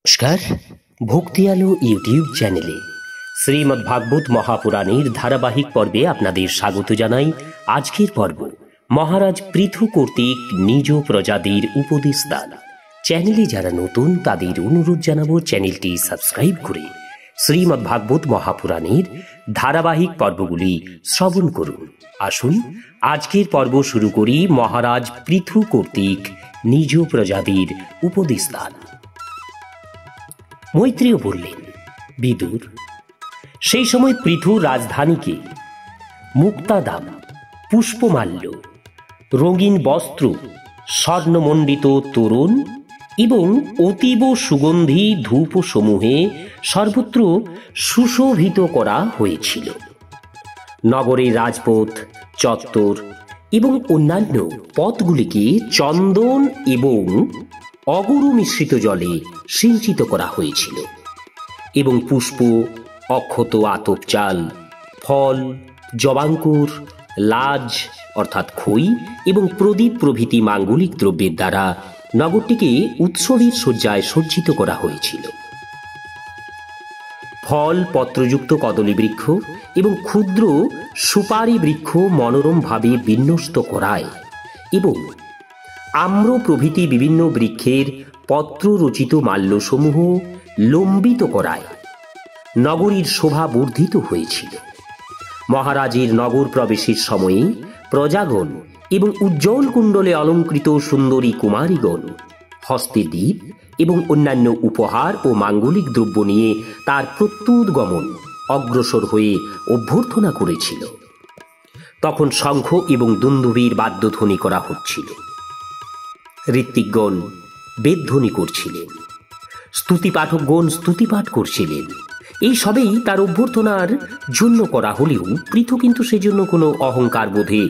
নমস্কার, ভক্তি আলো ইউটিউব চ্যানেলে শ্রীমদ্ ভাগবত মহাপুরাণের ধারাবাহিক পর্বে আপনাদের স্বাগত জানাই। আজকের পর্ব মহারাজ পৃথু কর্তৃক নিজ প্রজাদের উপদেশ দান। চ্যানেলে যারা নতুন তাদের অনুরোধ জানাবো চ্যানেলটি সাবস্ক্রাইব করে শ্রীমদ্ ভাগবত মহাপুরাণের ধারাবাহিক পর্বগুলি শ্রবণ করুন। আসুন আজকের পর্ব শুরু করি মহারাজ পৃথু কর্তৃক নিজ প্রজাদের উপদেশ দান। মৈত্রেয় বললেন, বিদুর, সেই সময় পৃথু রাজধানীকে মুক্তাদাম, পুষ্পমাল্য, রঙিন বস্ত্র, স্বর্ণমণ্ডিত তোরণ এবং অতীব সুগন্ধি ধূপ সমূহে সর্বত্র সুশোভিত করা হয়েছিল। নগরের রাজপথ, চত্বর এবং অন্যান্য পথগুলিকে চন্দন এবং অগরু মিশ্রিত জলে সিঞ্চিত করা হয়েছিল এবং পুষ্প, অক্ষত আতপ চাল, ফল, জবাঙ্কুর, লাজ অর্থাৎ খই এবং প্রদীপ প্রভৃতি মাঙ্গলিক দ্রব্যের দ্বারা নগরটিকে উৎসবের সজ্জায় সজ্জিত করা হয়েছিল। ফল পত্রযুক্ত কদলী বৃক্ষ এবং ক্ষুদ্র সুপারি বৃক্ষ মনোরমভাবে বিন্যস্ত করায় এবং আম্র প্রভৃতি বিভিন্ন বৃক্ষের পত্ররচিত মাল্যসমূহ লম্বিত করায় নগরীর শোভা বর্ধিত হয়েছিল। মহারাজের নগর প্রবেশের সময়ে প্রজাগণ এবং উজ্জ্বল কুণ্ডলে অলঙ্কৃত সুন্দরী কুমারীগণ হস্তে দ্বীপ এবং অন্যান্য উপহার ও মাঙ্গলিক দ্রব্য নিয়ে তার প্রত্যুৎগমন অগ্রসর হয়ে অভ্যর্থনা করেছিল। তখন শঙ্খ এবং দুন্দুভীর বাদ্যধ্বনি করা হচ্ছিল, ঋত্বিকগণ বেদধ্বনি করছিলেন, স্তুতি পাঠকগণ স্তুতিপাঠ করছিলেন। এই সবেই তার অভ্যর্থনার জন্য করা হলেও পৃথু কিন্তু সেজন্য কোনো অহংকার বোধে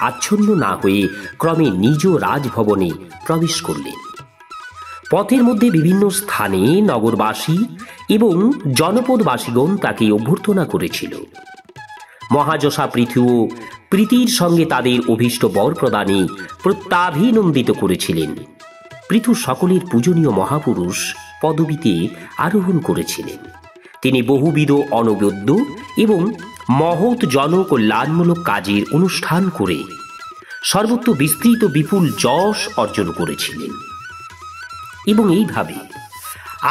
আচ্ছন্ন না হয়ে ক্রমে নিজ রাজভবনে প্রবেশ করলেন। পথের মধ্যে বিভিন্ন স্থানে নগরবাসী এবং জনপদবাসীগণ তাকে অভ্যর্থনা করেছিল। মহাযশা পৃথুও প্রীতির সঙ্গে তাদের অভীষ্ট বর প্রদানে প্রত্যাভিনন্দিত করেছিলেন। পৃথু সকলের পূজনীয় মহাপুরুষ পদবীতে আরোহণ করেছিলেন। তিনি বহুবিধ অনবদ্য এবং মহৎ জনকল্যাণমূলক কাজের অনুষ্ঠান করে সর্বত্র বিস্তৃত বিপুল যশ অর্জন করেছিলেন এবং এইভাবে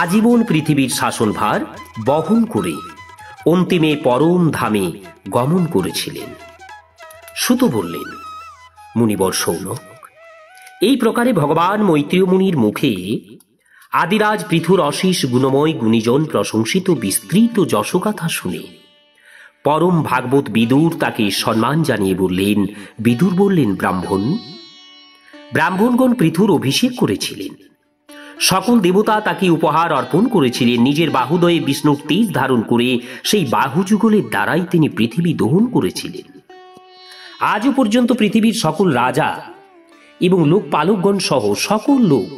আজীবন পৃথিবীর শাসনভার বহন করে অন্তিমে পরম ধামে গমন করেছিলেন। সুত বললেন, মুনিবর শৌনক, এই প্রকারে ভগবান মৈত্রেয় মুনির মুখে আদিরাজ পৃথুর অশেষ গুণময় গুণীজন প্রশংসিত বিস্তৃত যশগাথা শুনে পরম ভাগবত বিদুর তাকে সম্মান জানিয়ে বললেন। বিদুর বললেন, ব্রাহ্মণগণ পৃথুর অভিষেক করেছিলেন, সকল দেবতা তাকে উপহার অর্পণ করেছিলেন। নিজের বাহুদয়ে বিষ্ণুর তেজ ধারণ করে সেই বাহুযুগলের দ্বারাই তিনি পৃথিবী দহন করেছিলেন। আজও পর্যন্ত পৃথিবীর সকল রাজা এবং লোকপালকগণ সহ সকল লোক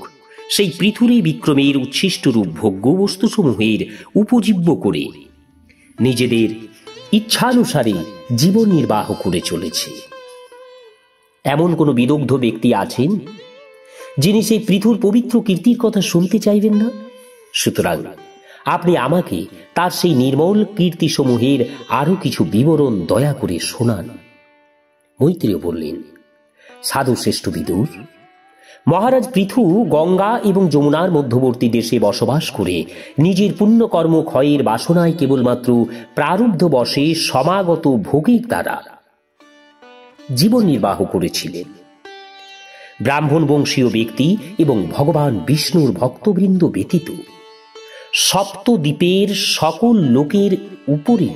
সেই পৃথুরী বিক্রমের উচ্ছিষ্ট রূপ ভোগ্য বস্তুসমূহের উপজীব্য করে নিজেদের ইচ্ছানুসারে জীবন নির্বাহ করে চলেছে। এমন কোনো বিদগ্ধ ব্যক্তি আছেন যিনি সেই পৃথুর পবিত্র কীর্তির কথা শুনতে চাইবেন না? সুতরাং আপনি আমাকে তার সেই নির্মল কীর্তিসমূহের আরো কিছু বিবরণ দয়া করে শোনান। মৈত্রেয় বললেন, সাধু শ্রেষ্ঠ বিদুর, মহারাজ পৃথু গঙ্গা এবং যমুনার মধ্যবর্তী দেশে বসবাস করে নিজের পুণ্যকর্ম ক্ষয়ের বাসনায় কেবলমাত্র প্রারব্ধ বশে সমাগত ভোগের দ্বারা জীবন নির্বাহ করেছিলেন। ব্রাহ্মণ বংশীয় ব্যক্তি এবং ভগবান বিষ্ণুর ভক্তবৃন্দ ব্যতীত সপ্তদ্বীপের সকল লোকের উপরে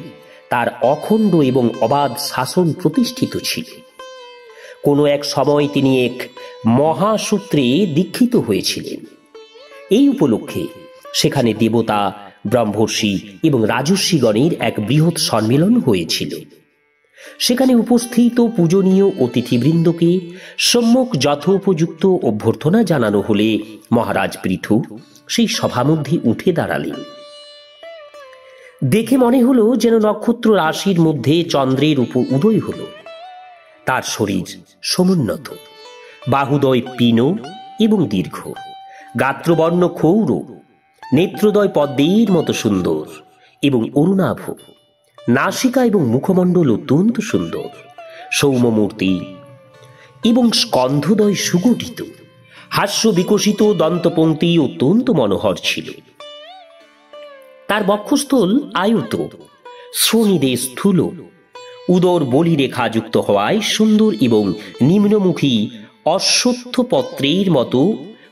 তার অখণ্ড এবং অবাধ শাসন প্রতিষ্ঠিত ছিল। কোনো এক সময় তিনি এক মহাসূত্রে দীক্ষিত হয়েছিলেন। এই উপলক্ষে সেখানে দেবতা, ব্রহ্মর্ষি এবং রাজর্ষিগণের এক বৃহৎ সম্মেলন হয়েছিল। সেখানে উপস্থিত পূজনীয় অতিথিবৃন্দকে সম্যক যথোপযুক্ত অভ্যর্থনা জানানো হলে মহারাজ পৃথু সেই সভামধ্যে উঠে দাঁড়ালেন। দেখে মনে হলো যেন নক্ষত্র রাশির মধ্যে চন্দ্রের উদয় হলো। তার শরীর সমুন্নত, বাহুদয় পীন এবং দীর্ঘ, গাত্রবর্ণ ক্ষৌর, নেত্রোদয় পদ্মের মতো সুন্দর এবং অরুণাভ, নাসিকা এবং মুখমণ্ডল অত্যন্ত সুন্দর, সৌম্যমূর্তি এবং স্কন্ধদ্বয় সুগঠিত, হাস্য বিকশিত দন্তপংক্তি অত্যন্ত মনোহর ছিল। তার বক্ষস্থল আয়ত, শ্রোণীদে স্থূল, উদর বলিরেখাযুক্ত হওয়ায় সুন্দর এবং নিম্নমুখী অশ্বত্থ পত্রের মতো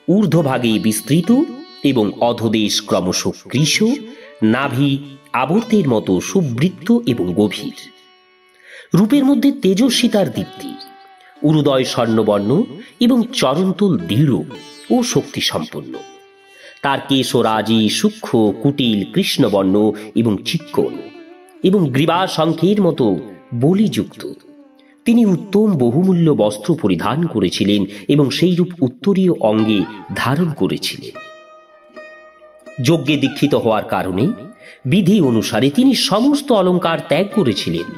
ঊর্ধ্বভাগে বিস্তৃত এবং অধোদেশ ক্রমশ কৃশ, নাভি আবর্তের মতো সুবৃত্ত এবং গভীর। রূপের মধ্যে তেজস্বিতার দীপ্তি, উরুদয় স্বর্ণবর্ণ এবং চরণতল দৃঢ় ও শক্তি সম্পন্ন। তার কেশরাজি সূক্ষ্ম, কুটিল, কৃষ্ণবর্ণ এবং চিক্কণ এবং গ্রীবা শঙ্খের মতো বলিযুক্ত। তিনি উত্তম বহুমূল্য বস্ত্র পরিধান করেছিলেন এবং সেই রূপ উত্তরীয় অঙ্গে ধারণ করেছিলেন। যজ্ঞে দীক্ষিত হওয়ার কারণে বিধি অনুসারে তিনি সমস্ত অলঙ্কার ত্যাগ করেছিলেন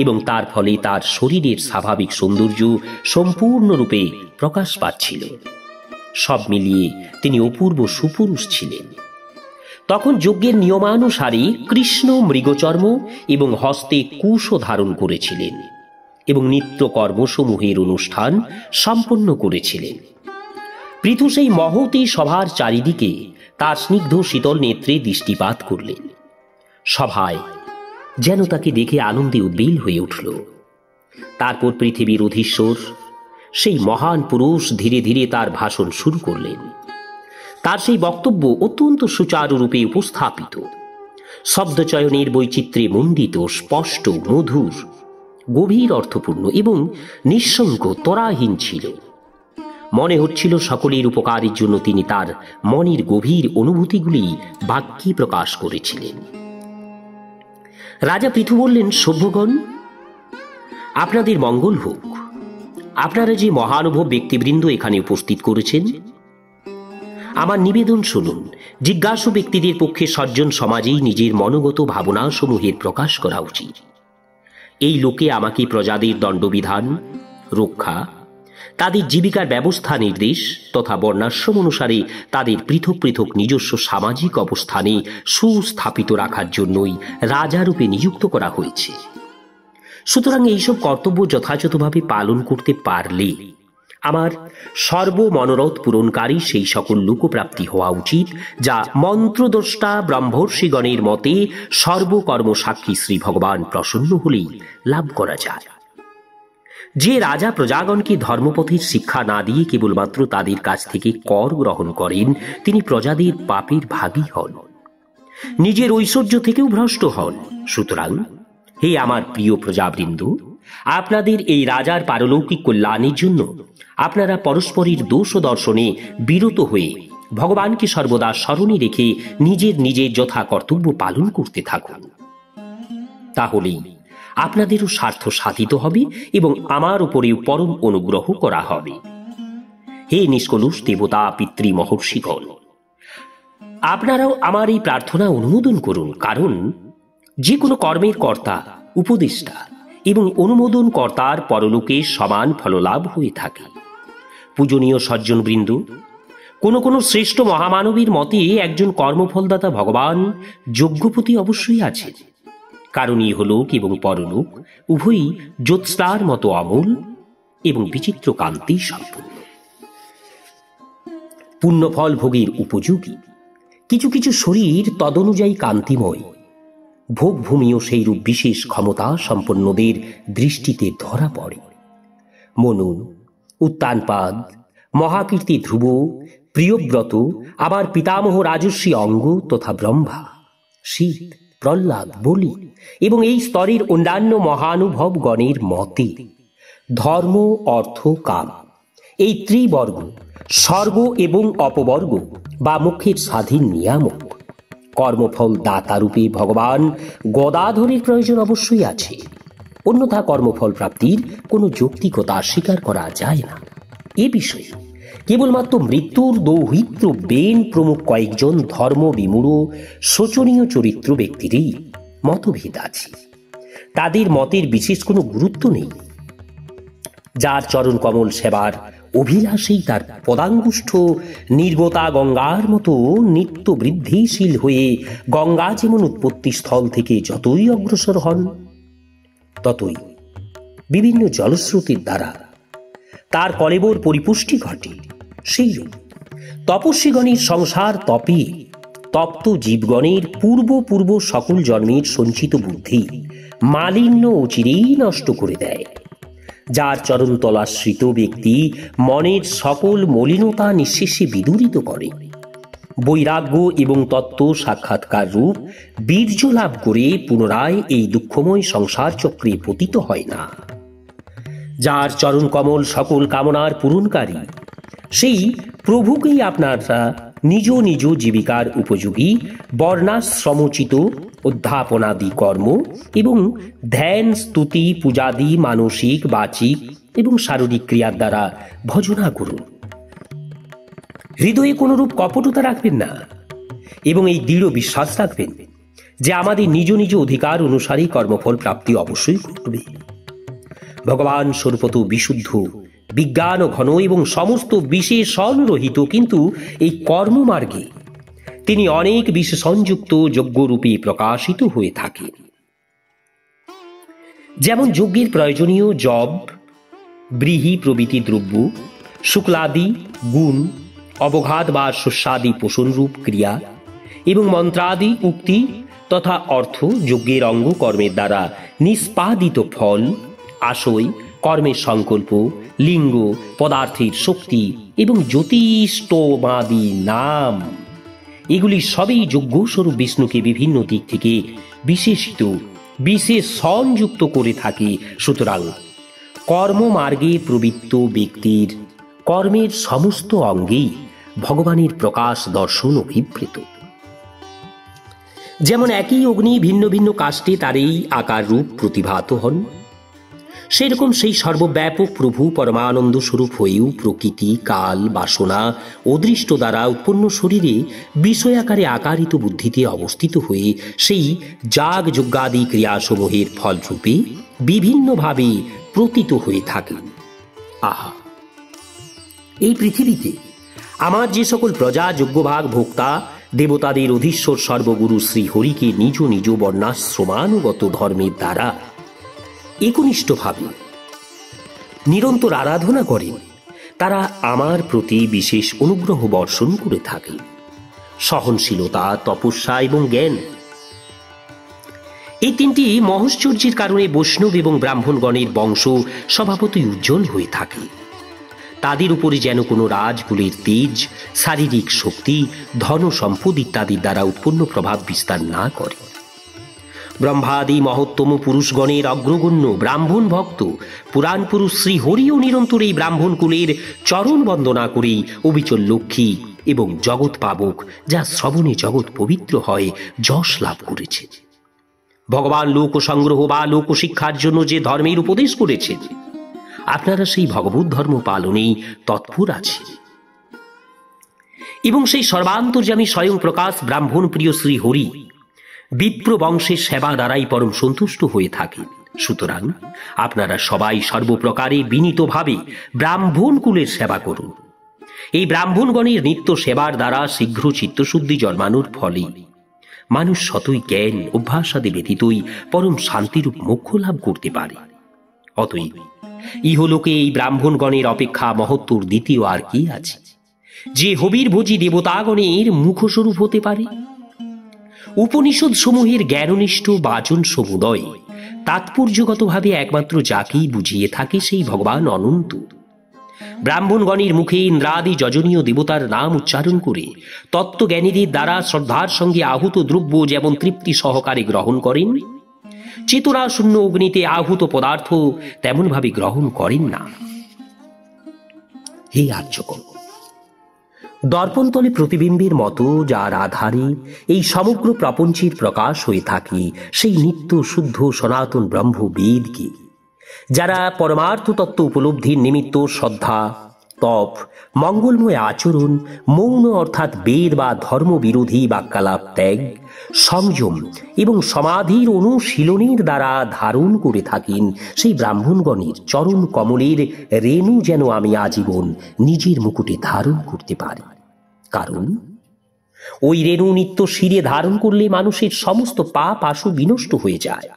এবং তার ফলে তার শরীরের স্বাভাবিক সৌন্দর্য সম্পূর্ণরূপে প্রকাশ পাচ্ছিল। সব মিলিয়ে তিনি অপূর্ব সুপুরুষ ছিলেন। তখন যজ্ঞের নিয়মানুসারে কৃষ্ণ মৃগচর্ম এবং হস্তে কুশও ধারণ করেছিলেন এবং নিত্য কর্মসমূহের অনুষ্ঠান সম্পন্ন করেছিলেন। পৃথু সেই মহতী সভার চারিদিকে তার স্নিগ্ধ শীতল নেত্রে দৃষ্টিপাত করলেন। সভায় যেন তাকে দেখে আনন্দে উদ্বেল হয়ে উঠল। তারপর পৃথিবীর অধীশ্বর সেই মহান পুরুষ ধীরে ধীরে তার ভাষণ শুরু করলেন। তার সেই বক্তব্য অত্যন্ত সুচারুরূপে উপস্থাপিত, শব্দচয়নের বৈচিত্র্যে মণ্ডিত, স্পষ্ট, মধুর, গভীর অর্থপূর্ণ এবং নিঃসঙ্গ তরাহীন ছিল। মনে হচ্ছিল সকলের উপকারের জন্য তিনি তার মনের গভীর অনুভূতিগুলি বাক্যে প্রকাশ করেছিলেন। রাজা পৃথু বললেন, সভ্যগণ, আপনাদের মঙ্গল হোক। আপনারা যে মহানুভব ব্যক্তিবৃন্দ এখানে উপস্থিত করেছেন, আমার নিবেদন শুনুন। জিজ্ঞাসু ব্যক্তিদের পক্ষে সজ্জন সমাজেই নিজের মনোগত ভাবনা সমূহের প্রকাশ করা উচিত। এই লোকে আমাকে প্রজাদের দণ্ডবিধান, রক্ষা, তাদের জীবিকার ব্যবস্থা নির্দেশ তথা বর্ণাশ্রম অনুসারে তাদের পৃথক পৃথক নিজস্ব সামাজিক অবস্থানে সুস্থাপিত রাখার জন্যই রাজারূপে নিযুক্ত করা হয়েছে। সুতরাং এইসব কর্তব্য যথাযথভাবে পালন করতে পারলে আমার সর্বমনোরথ পূরণকারী সেই সকল লোকপ্রাপ্তি হওয়া উচিত যা মন্ত্রদ্রষ্টা ব্রহ্মর্ষিগণের মতে সর্বকর্ম সাক্ষী শ্রী ভগবান প্রসন্ন হলেই লাভ করা যায়। যে রাজা প্রজাগণকে ধর্মপথের শিক্ষা না দিয়ে কেবলমাত্র তাদের কাছ থেকে কর গ্রহণ করেন, তিনি প্রজাদের পাপের ভাগী হন, নিজের ঐশ্বর্য থেকেও ভ্রষ্ট হন। সুতরাং হে আমার প্রিয় প্রজাবৃন্দ, আপনাদের এই রাজার পারলৌকিক কল্যাণের জন্য আপনারা পরস্পরের দোষ দর্শনে বিরত হয়ে ভগবানকে সর্বদা স্মরণে রেখে নিজের নিজের যথা কর্তব্য পালন করতে থাকুন। তাহলেই আপনাদেরও স্বার্থ সাধিত হবে এবং আমার উপরেও পরম অনুগ্রহ করা হবে। হে নিষ্কলুষ দেবতা, পিতৃ, মহর্ষিগণ, আপনারাও আমার এই প্রার্থনা অনুমোদন করুন, কারণ যে কোনো কর্মের কর্তা, উপদেষ্টা এবং অনুমোদন কর্তার পরলোকে সমান ফললাভ হয়ে থাকে। পূজনীয় সজ্জনবৃন্দ, কোনো কোনো শ্রেষ্ঠ মহামানবীর মতে একজন কর্মফলদাতা ভগবান যজ্ঞপতি অবশ্যই আছেন, কারণ ইহলোক এবং পরলোক উভয়ই জ্যোৎস্নার মতো অমূল এবং বিচিত্র কান্তি সম্পন্ন। পুণ্যফল ভোগের উপযোগী কিছু কিছু শরীর তদনুযায়ী কান্তিময়, ভোগভূমিও সেই রূপ বিশেষ ক্ষমতা সম্পন্নদের দৃষ্টিতে ধরা পড়ে। মনু, উত্তানপাদ, মহাকীর্তি ধ্রুব, প্রিয়ব্রত, আবার পিতামহ রাজর্ষি অঙ্গ তথা ব্রহ্মা, শীত, প্রহ্লাদ, বলি এবং এই স্তরের অন্যান্য মহানুভব গণের মতে ধর্ম, অর্থ, কাম এই ত্রিবর্গ স্বর্গ এবং অপবর্গ বা মুখ্যের স্বাধীন নিয়ামক। কর্মফল দাতারূপে ভগবান গদাধরের প্রয়োজন অবশ্যই আছে, অন্যথা কর্মফল প্রাপ্তির কোনো যৌক্তিকতা স্বীকার করা যায় না। এ বিষয়ে কেবলমাত্র মৃত্যুর দৌহিত্র বেন প্রমুখ কয়েকজন ধর্ম বিমূঢ় শোচনীয় চরিত্র ব্যক্তিরই মতভেদ আছে। তাদের মতের বিশেষ কোনো গুরুত্ব নেই। যার চরণ কমল সেবার অভিলাষেই তার পদাঙ্গুষ্ঠ নির্গতা গঙ্গার মতো নিত্য বৃদ্ধিশীল হয়ে গঙ্গা যেমন উৎপত্তি স্থল থেকে যতই অগ্রসর হন, ততই বিভিন্ন জলস্রোতের দ্বারা তার কলেবর পরিপুষ্টি ঘটে। সেইরূপ তপস্বীগণের সংসার তপে তপ্ত জীবগণের পূর্ব পূর্ব সকল জন্মের সঞ্চিত বুদ্ধি মালিন্য অচিরেই নষ্ট করে দেয়। যার চরণতলাশ্রিত ব্যক্তি মনের সকল মলিনতা নিঃশেষে বিদূরিত করে, বৈরাগ্য এবং তত্ত্ব সাক্ষাৎকার রূপ বীর্য লাভ করে পুনরায় এই দুঃখময় সংসার চক্রে পতিত হয় না। যার চরণ কমল সকল কামনার পূরণকারী, সেই প্রভুকেই আপনারা নিজ নিজ জীবিকার উপযোগী বর্ণাশ্রমোচিত অধ্যাপনাদি কর্ম এবং ধ্যান স্তুতি পূজাদি মানসিক বাচিক এবং শারীরিক ক্রিয়ার দ্বারা ভজনা করুন। হৃদয়ে কোনরূপ কপটতা রাখবেন না এবং এই দৃঢ় বিশ্বাস রাখবেন যে আমাদের নিজ নিজ অধিকার অনুসারে কর্মফল প্রাপ্তি অবশ্যই ঘটবে। ভগবান স্বরূপত বিশুদ্ধ, বিজ্ঞান ঘন এবং সমস্ত বিশেষণ রহিত, কিন্তু এই কর্মমার্গে তিনি অনেক বিশেষণযুক্ত যজ্ঞরূপে প্রকাশিত হয়ে থাকেন। যেমন যজ্ঞের প্রয়োজনীয় জব, ব্রীহি প্রভৃতি দ্রব্য, শুক্লাদি গুণ, অবঘাত বা শস্যাদি পোষণরূপ ক্রিয়া এবং মন্ত্রাদি উক্তি তথা অর্থ যজ্ঞের অঙ্গ কর্মের দ্বারা নিষ্পাদিত ফল, আশয়, কর্মের সংকল্প, লিঙ্গ, পদার্থের শক্তি এবং জ্যোতিষ্ঠমাদি নাম, এগুলি সবই যজ্ঞস্বরূপ বিষ্ণুকে বিভিন্ন দিক থেকে বিশেষিত বিশেষণযুক্ত করে থাকে। সুতরাং কর্মমার্গে প্রবৃত্ত ব্যক্তির কর্মের সমস্ত অঙ্গেই ভগবানের প্রকাশ দর্শন অভিপ্রেত। যেমন একই অগ্নি ভিন্ন ভিন্ন কাষ্ঠে তারই আকার রূপ প্রতিভাত হন, সেরকম সেই সর্বব্যাপক প্রভু পরমানন্দ স্বরূপ হয়েও প্রকৃতি, কাল, বাসনা, অদৃষ্ট দ্বারা উৎপন্ন শরীরে বিষয়াকারে আকারিত বুদ্ধিতে অবস্থিত হয়ে সেই যাগ যজ্ঞাদি ক্রিয়াসমূহের ফলরূপে বিভিন্নভাবে প্রতীত হয়ে থাকেন। আহা, এই পৃথিবীতে আমার যে সকল প্রজা যজ্ঞভাগ ভোক্তা দেবতাদের অধীশ্বর সর্বগুরু শ্রী হরিকে নিজ নিজ বর্ণাশ্রমানুগত ধর্মের দ্বারা একনিষ্ঠভাবে নিরন্তর আরাধনা করেন, তারা আমার প্রতি বিশেষ অনুগ্রহ বর্ষণ করে থাকে। সহনশীলতা, তপস্যা এবং জ্ঞান, এই তিনটি মহশ্চর্যের কারণে বৈষ্ণব এবং ব্রাহ্মণগণের বংশ স্বভাবতই উজ্জ্বল হয়ে থাকে। তাদের উপরে যেন কোনো রাজকুলের তেজ, শারীরিক শক্তি, ধন সম্পদ ইত্যাদির দ্বারা উৎপন্ন প্রভাব বিস্তার না করে। ব্রহ্মাদি মহত্তম পুরুষগণের অগ্রগণ্য ব্রাহ্মণ ভক্ত পুরাণ পুরুষ শ্রী হরিও নিরন্তর এই ব্রাহ্মণ কুলের চরণ বন্দনা করেই অবিচল লক্ষ্মী এবং জগৎ পাবক, যা শ্রবণে জগৎ পবিত্র হয়, যশ লাভ করেছে। ভগবান লোক সংগ্রহ বা লোক শিক্ষার জন্য যে ধর্মের উপদেশ করেছেন, আপনারা সেই ভগবত ধর্ম পালনেই তৎপর আছেন এবং সেই সর্বান্তর্যামী স্বয়ং প্রকাশ ব্রাহ্মণ প্রিয় শ্রী হরি বিপ্র বংশের সেবা দ্বারাই পরম সন্তুষ্ট হয়ে থাকেন। সুতরাং আপনারা সবাই সর্বপ্রকারে বিনীতভাবে ব্রাহ্মণ কুলের সেবা করুন। এই ব্রাহ্মণগণের নিত্য সেবার দ্বারা শীঘ্র চিত্তশুদ্ধি জন্মানোর ফলে মানুষ শতই জ্ঞান অভ্যাসাদি ব্যতীতই পরম শান্তিরূপ মোক্ষ লাভ করতে পারে। অতএব ইহলোকে এই ব্রাহ্মণগণের অপেক্ষা মহত্তর দ্বিতীয় আর কি আছে, যে হবির ভোজী দেবতাগণের মুখস্বরূপ হতে পারে? উপনিষদ সমূহের জ্ঞাননিষ্ঠ বাচন সমুদয় তাৎপর্যগতভাবে একমাত্র যাকেই বুঝিয়ে থাকে সেই ভগবান অনন্ত। ব্রাহ্মণগণের মুখে ইন্দ্রাদি যজনীয় দেবতার নাম উচ্চারণ করে তত্ত্বজ্ঞানীদের দ্বারা শ্রদ্ধার সঙ্গে আহুত দ্রব্য যেমন তৃপ্তি সহকারে গ্রহণ করেন, চেতনা শূন্য অগ্নিতে আহুত পদার্থ তেমনভাবে গ্রহণ করেন না। হে আর্যগণ, দর্পণতলে প্রতিবিম্বের মতো যার আধারে এই সমগ্র প্রপঞ্চের প্রকাশ হয়ে থাকে, সেই নিত্য শুদ্ধ সনাতন ব্রহ্ম বেদকে যারা পরমার্থ তত্ত্ব উপলব্ধির নিমিত্ত শ্রদ্ধা, তপ, মঙ্গলময় আচরণ, মৌন অর্থাৎ বেদ বা ধর্মবিরোধী বাক্যালাপ ত্যাগ, সংযম এবং সমাধির অনুশীলনের দ্বারা ধারণ করে থাকেন সেই ব্রাহ্মণগণের চরণ কমলের রেণু যেন আমি আজীবন নিজের মুকুটে ধারণ করতে পারি। কারণ ওই রেণু নিত্য শিরে ধারণ করলে মানুষের সমস্ত পাপ আশু বিনষ্ট হয়ে যায়।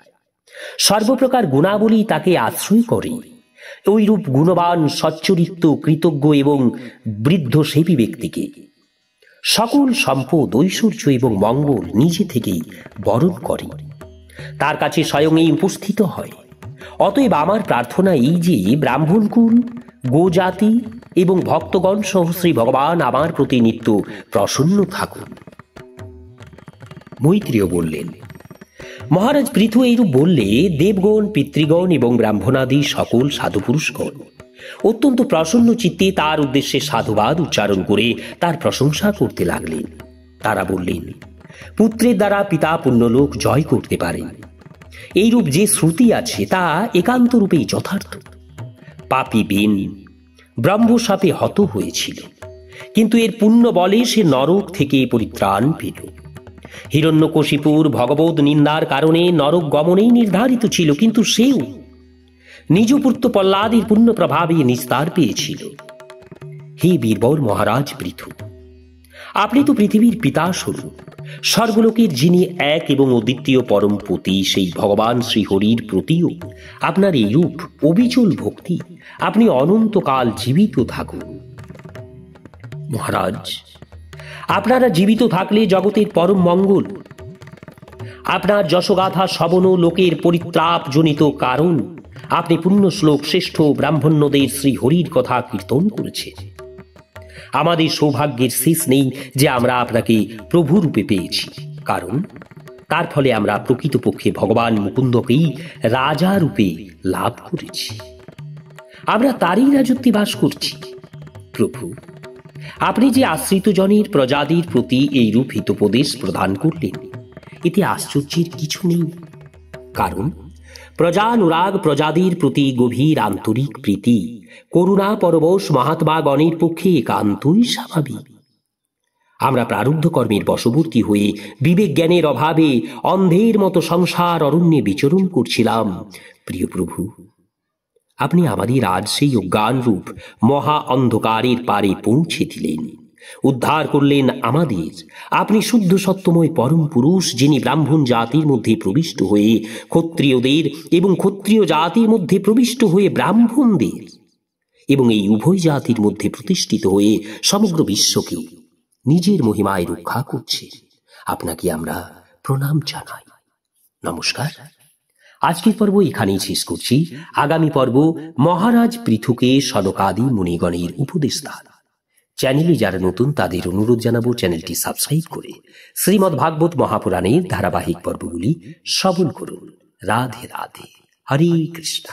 সর্বপ্রকার গুণাবলী তাকে আশ্রয় করে। ওইরূপ গুণবান, সচ্চরিত্র, কৃতজ্ঞ এবং বৃদ্ধসেবী ব্যক্তিকে সকল সম্পদ, ঐশ্বর্য এবং মঙ্গল নিজে থেকেই বরণ করে, তার কাছে স্বয়ংই উপস্থিত হয়। অতএব আমার প্রার্থনা এই যে ব্রাহ্মণকুল, গোজাতি এবং ভক্তগণ সহ শ্রী ভগবান আমার প্রতি নিত্য প্রসন্ন থাকুন। মৈত্রেয় বললেন, মহারাজ পৃথু এইরূপ বললে দেবগণ, পিতৃগণ এবং ব্রাহ্মণাদি সকল সাধুপুরুষগণ অত্যন্ত প্রসন্ন চিত্তে তার উদ্দেশ্যে সাধুবাদ উচ্চারণ করে তার প্রশংসা করতে লাগলেন। তারা বললেন, পুত্রের দ্বারা পিতা পুণ্যলোক জয় করতে পারেন, এইরূপ যে শ্রুতি আছে তা একান্ত রূপেই যথার্থ। পাপী বেন ব্রহ্মশাপে হত হয়েছিল, কিন্তু এর পুণ্য বলে সে নরক থেকে পরিত্রাণ পেল। হিরণ্যকশিপুর ভগবদ নিন্দার কারণে নরক গমনেই নির্ধারিত ছিল, কিন্তু সেও নিজ পুত্র প্রহ্লাদের পুণ্য প্রভাবে নিস্তার পেয়েছিল। হে বীরবর মহারাজ পৃথু, আপনি তো পৃথিবীর পিতা স্বরূপ, স্বর্গলোকের যিনি এক এবং অদ্বিতীয় পরমপতি, সেই ভগবান শ্রীহরির প্রতিও আপনার এইরূপ অবিচল ভক্তি, আপনি অনন্তকাল জীবিত থাকুন। মহারাজ, আপনারা জীবিত থাকলে জগতের পরম মঙ্গল। আপনার যশগাথা শ্রবণ লোকের পরিত্রাপ জনিত কারণ। আপনি পুণ্য শ্লোক শ্রেষ্ঠ ব্রাহ্মণ্যদের শ্রীহরির কথা কীর্তন করেছেন। আমাদের সৌভাগ্যের শেষ নেই যে আমরা আপনাকে প্রভু রূপে পেয়েছি, কারণ তার ফলে আমরা প্রকৃতপক্ষে ভগবান মুকুন্দকেই রাজা রূপে লাভ করেছি। আমরা তারই রাজত্বে বাস করছি। প্রভু, আপনি যে আশ্রিত জনের প্রজাদের প্রতি এইরূপ হিতোপদেশ প্রদান করলেন, এতে আশ্চর্যের কিছু নেই। কারণ প্রজানুরাগ, প্রজাদের প্রতি গভীর আন্তরিক প্রীতি, করুণা পরবশ মহাত্মাগণের পক্ষে একান্তই স্বাভাবিক। আমরা প্রারব্ধ কর্মের বশবর্তী হয়ে বিবেক জ্ঞানের অভাবে অন্ধের মতো সংসার অরণ্যে বিচরণ করছিলাম। প্রিয় প্রভু, আপনি আমাদের আজ সেই অজ্ঞান রূপ মহা অন্ধকারের পারে পৌঁছে দিলেন, উদ্ধার করলেন আমাদের। আপনি শুদ্ধ সত্যময় পরম পুরুষ, যিনি ব্রাহ্মণ জাতির মধ্যে প্রবিষ্ট হয়ে ক্ষত্রিয়দের এবং ক্ষত্রিয় জাতির মধ্যে প্রবিষ্ট হয়ে ব্রাহ্মণদের এবং এই উভয় জাতির মধ্যে প্রতিষ্ঠিত হয়ে সমগ্র বিশ্বকে নিজের মহিমায় রক্ষা করছে। আপনাকে আমরা প্রণাম জানাই। নমস্কার। আজকের পর্ব এখানেই শেষ করছি। আগামী পর্ব মহারাজ পৃথুকে সনকাদি মুনিগণের উপদেশ দান। চ্যানেলে যারা নতুন তাদের অনুরোধ জানাবো চ্যানেলটি সাবস্ক্রাইব করে শ্রীমদ্ ভাগবত মহাপুরাণের ধারাবাহিক পর্বগুলি শ্রবণ করুন। রাধে রাধে। হরে কৃষ্ণ।